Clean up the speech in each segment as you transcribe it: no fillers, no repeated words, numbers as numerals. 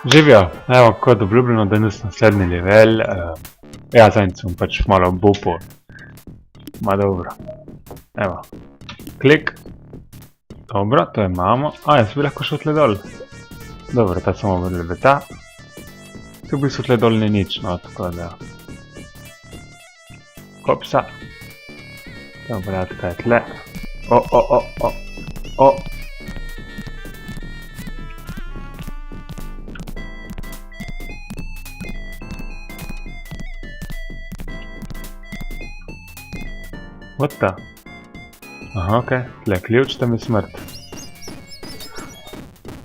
Živijo, evo, kot obljubljeno, danes naslednji level. Ja, zadnjič sem pač malo bupal. Ma dobro. Evo. Klik. Dobro, to imamo. Jaz bi lahko šel tle dol. Dobro, ta samo vrlebeta. Tu v bistvu tle dol ni nič, no, tako da. Hopsa. Treba pogledati, kaj je tle. O. What the? Aha, okej. Tle ključ, tam je smrt.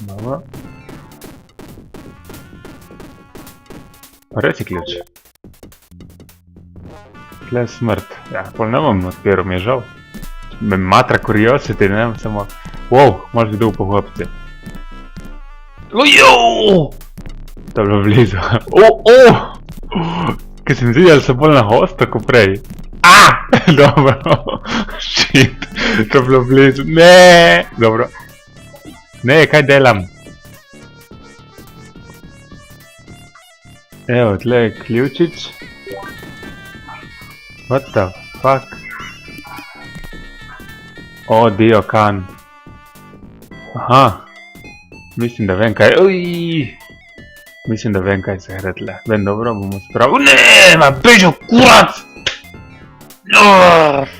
Dobro. Pa res je ključ. Tle je smrt. Ja, pol ne bom odpiral, mi je žal. Me matra curiosity, ne vem, samo... Wow, moraš kdo pohopiti. Ujo! To je bilo blizu. Kaj se mi zdi, ali so bolj na host, tako prej. Dobro. Shit. To je bilo blizu. Ne. Dobro. Ne, kaj delam? Evo, tle je ključič. What the fuck? O, dio kan. Aha. Mislim, da vem kaj. Mislim, da vem kaj se gre tle. Vem, dobro, bomo spravili. Ne, ma bežal kurac!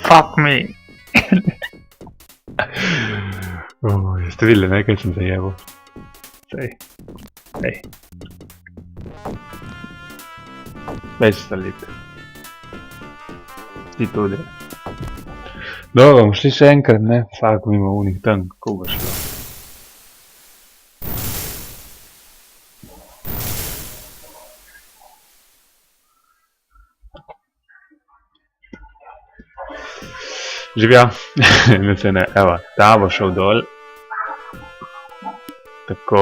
Fuck me. Ste videli, ne, kaj sem zajebal. Sej. Ej. Več stalit. Ti tudi. Dobro, bomo šli še enkrat, ne? Fuck, mimo unih tam, kako bo šlo. Živja. Ne, evo, ta bo šel dol. Tako.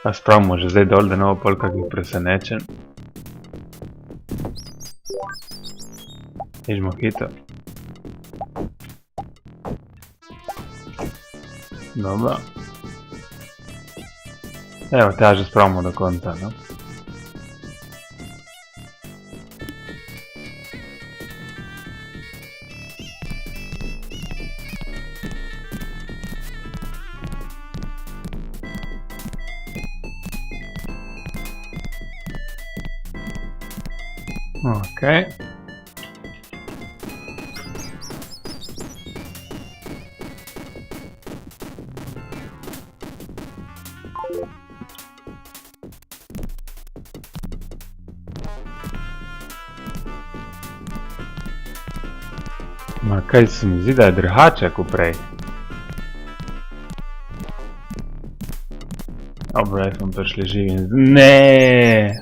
Pa spravimo že zdaj dol, da ne bo pol kakih presenečen. Ižmo hitro. Dobro. Evo, ta že spravimo do konca, no? Okej. Ma kaj se mi zdi, da je drugače kot prej. Dobro, jaz smo prišli živi. Ne.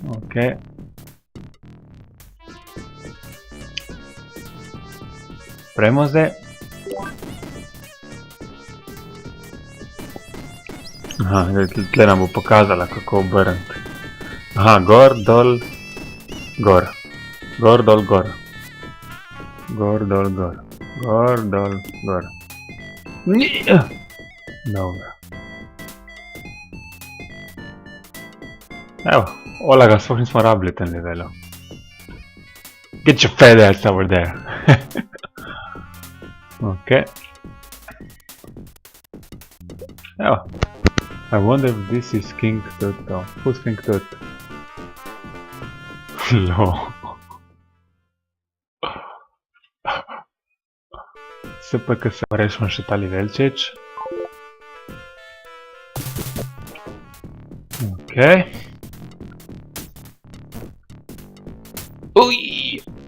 Okej. Sprejmo zdaj. Aha, tle nam bo pokazala, kako obrniti. Aha, gor, dol, gor. Gor, dol, gor. Gor, dol, gor. Gor, dol, gor. Dobro. Evo, ola ga sploh nismo rabili tem levelu. Get your fat ass over there. Okej. Evo. I wonder if this is King Tut. Who's King Tut? Lol. Super, ker se rešimo še ta levelčič. Okej.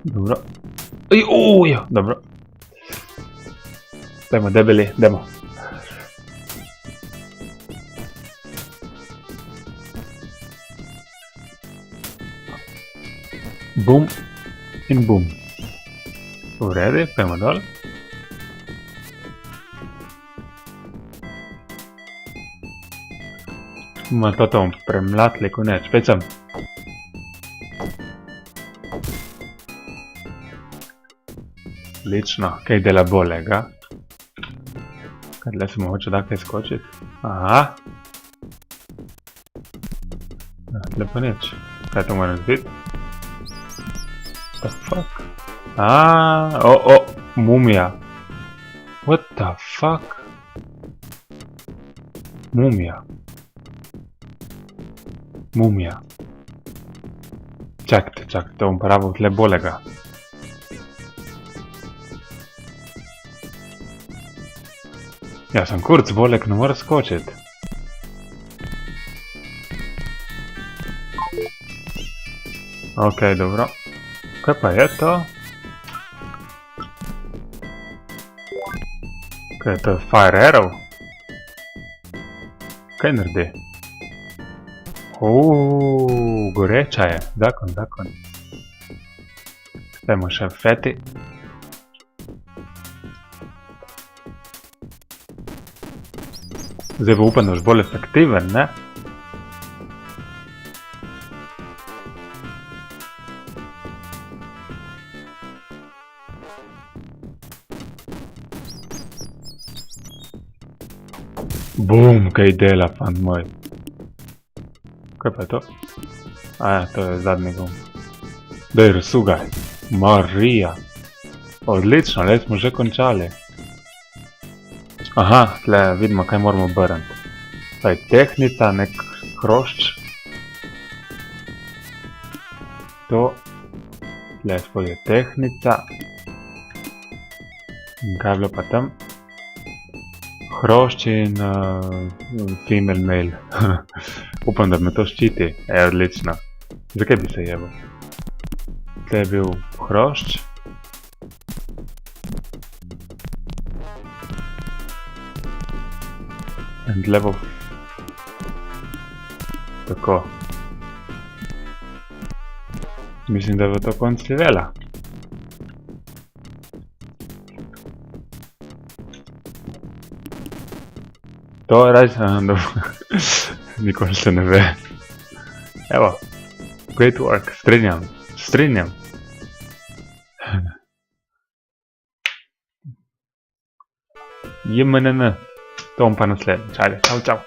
Dobro. Dobro. Dajmo, debeli, dajmo. Bum in bum. V redu, pojmo dol. Ma to bomo premlatili konec, spet sem. Odlično, kaj dela bolega? Kaj tle se mogoče da kaj skočiti? Aha. tle pa nič. Kaj to mora biti? What the fuck? Mumija. What the fuck? Mumija. Čakajte, bom pravil tle bolega. Ja, sem kurc boleg, ne mora skočit. Ok, dobro. Kaj pa je to? Kaj je to? Fire arrow? Kaj naredi? Goreča je. Zakon. Dajmo še feti. Zdaj bo upam, da boš bolj efektiven, ne? Bum, kaj dela, fant moj. Kaj pa je to? Ja, to je zadnji gumb. Daj, razsugaj. Marija. Odlično, le smo že končali. Aha, tle vidimo, kaj moramo obrniti. To je tehnica, nek hrošč. To. Tle spod je tehnica. In kaj je bilo pa tam? Hrošč in female male. Upam, da me to ščiti. Odlično. Zakaj bi se jebal? Tle je bil hrošč. In tle bo... Tako. Mislim, da bo to konc levela. To je res, nikoli se ne ve. Evo, great work, strinjam. JMNN, to bom pa naslednjič, čau.